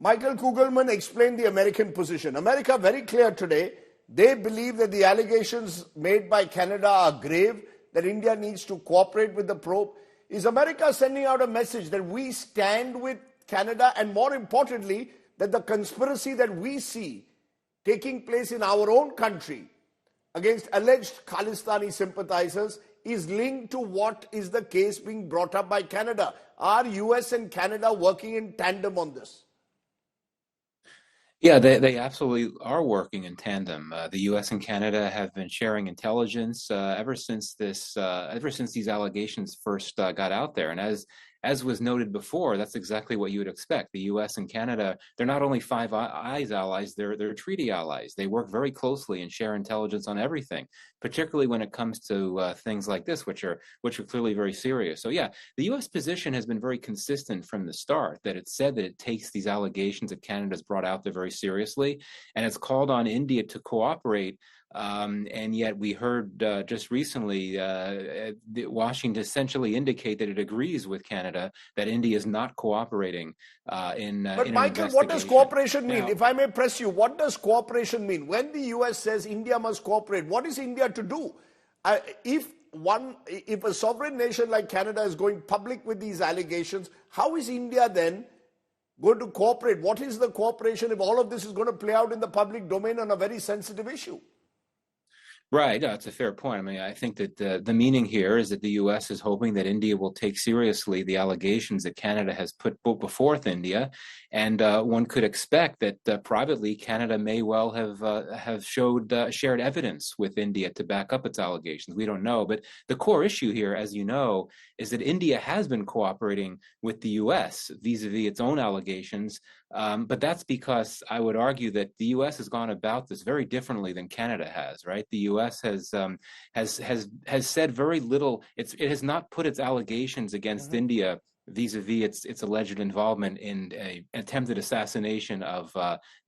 Michael Kugelman explained the American position. America very clear today. They believe that the allegations made by Canada are grave, that India needs to cooperate with the probe. Is America sending out a message that we stand with Canada, and more importantly, that the conspiracy that we see taking place in our own country against alleged Khalistani sympathizers is linked to what is the case being brought up by Canada? Are US and Canada working in tandem on this? Yeah, they absolutely are working in tandem. The U.S. and Canada have been sharing intelligence ever since these allegations first got out there. And as was noted before, that's exactly what you would expect. The U.S. and Canada, they're not only Five Eyes allies, they're treaty allies. They work very closely and share intelligence on everything, particularly when it comes to things like this, which are clearly very serious. So yeah, the U.S. position has been very consistent from the start, that it said that it takes these allegations that Canada's brought out there very seriously, and it's called on India to cooperate. And yet we heard just recently Washington essentially indicate that it agrees with Canada that India is not cooperating in But Michael, what does cooperation mean? If I may press you, what does cooperation mean? When the US says India must cooperate, what is India to do? If a sovereign nation like Canada is going public with these allegations, how is India then going to cooperate? What is the cooperation if all of this is going to play out in the public domain on a very sensitive issue? Right, that's a fair point. I mean, I think that the meaning here is that the U.S. is hoping that India will take seriously the allegations that Canada has put before India, and one could expect that privately Canada may well have shared evidence with India to back up its allegations. We don't know, but the core issue here, as you know, is that India has been cooperating with the U.S. vis-a-vis its own allegations. But that's because I would argue that the U.S. has gone about this very differently than Canada has. Right, the U.S. has said very little. It has not put its allegations against India vis-a-vis its alleged involvement in an attempted assassination of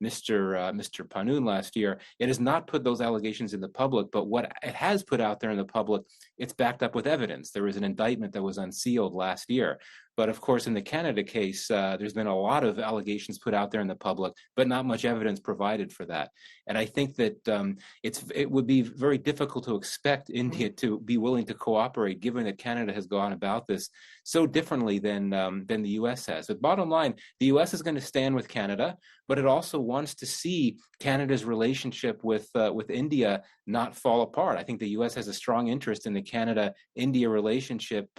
Mr. Panoon last year. It has not put those allegations in the public, but what it has put out there in the public, it's backed up with evidence. There was an indictment that was unsealed last year. But of course, in the Canada case, there's been a lot of allegations put out there in the public, but not much evidence provided for that. And I think that it would be very difficult to expect India to be willing to cooperate, given that Canada has gone about this so differently than the U.S. has. But bottom line, the U.S. is going to stand with Canada, but it also wants to see Canada's relationship with India not fall apart. I think the U.S. has a strong interest in the Canada-India relationship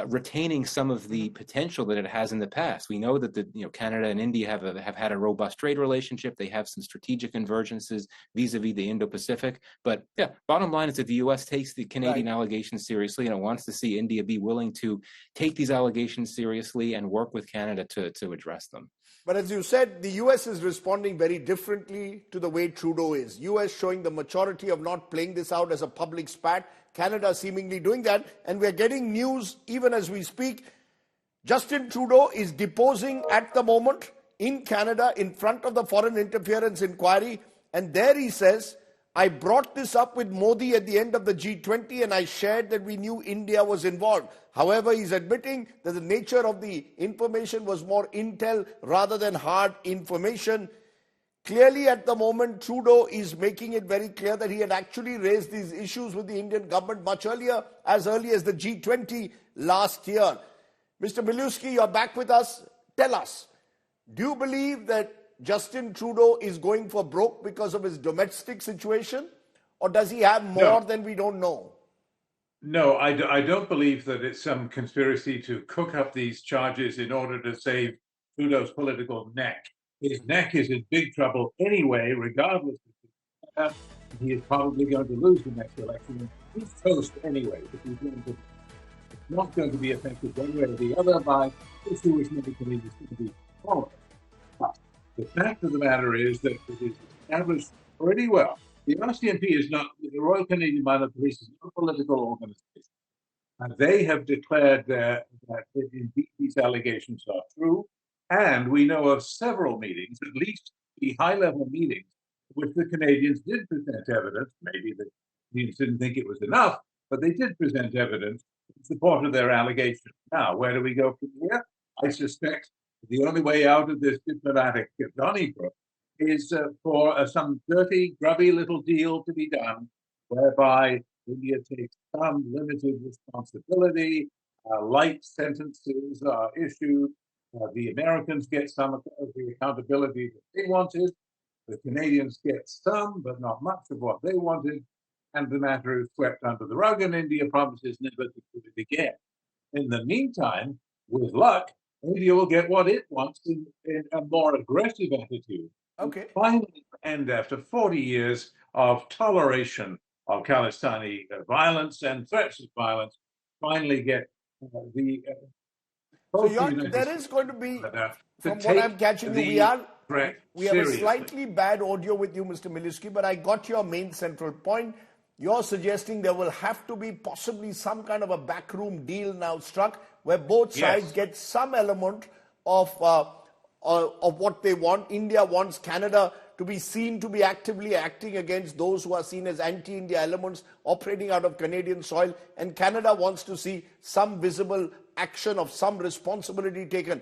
retaining some of the potential that it has in the past. We know that Canada and India have had a robust trade relationship. They have some strategic convergences vis-a-vis the Indo-Pacific. But yeah, bottom line is that the U.S. takes the Canadian allegations seriously, and it wants to see India be willing to take these allegations seriously and work with Canada to address them. But as you said, the US is responding very differently to the way Trudeau is. US showing the maturity of not playing this out as a public spat. Canada seemingly doing that. And we're getting news even as we speak. Justin Trudeau is deposing at the moment in Canada in front of the Foreign Interference Inquiry. And there he says, I brought this up with Modi at the end of the G20 and I shared that we knew India was involved. However, he's admitting that the nature of the information was more intel rather than hard information. Clearly at the moment, Trudeau is making it very clear that he had actually raised these issues with the Indian government much earlier, as early as the G20 last year. Mr. Milewski, you're back with us. Tell us, do you believe that Justin Trudeau is going for broke because of his domestic situation? Or does he have more than we don't know? No, I don't believe that it's some conspiracy to cook up these charges in order to save Trudeau's political neck. His neck is in big trouble anyway, regardless of he is probably going to lose the next election. He's toast anyway. It's not going to be affected one way or the other by the Jewish medical industry to be followed. The fact of the matter is that it is established pretty well. The RCMP is not, the Royal Canadian Mounted Police is not a political organization. And they have declared that indeed these allegations are true. And we know of several meetings, at least the high-level meetings, which the Canadians did present evidence. Maybe the Canadians didn't think it was enough, but they did present evidence in support of their allegations. Now, where do we go from here? I suspect The only way out of this diplomatic Donnybrook is for some dirty, grubby little deal to be done, whereby India takes some limited responsibility, light sentences are issued, the Americans get some of the accountability that they wanted, the Canadians get some, but not much of what they wanted, and the matter is swept under the rug, and India promises never to do it again. In the meantime, with luck, India will get what it wants in a more aggressive attitude. Okay. Finally, and after 40 years of toleration of Khalistani violence and threats of violence, finally get the So both there is going to be, to from what I'm take catching you, the threat we have a seriously. slightly bad audio with you, Mr. Miliski, but I got your main central point. You're suggesting there will have to be possibly some kind of a backroom deal now struck where both sides get some element of what they want. India wants Canada to be seen to be actively acting against those who are seen as anti-India elements operating out of Canadian soil, and Canada wants to see some visible action of some responsibility taken.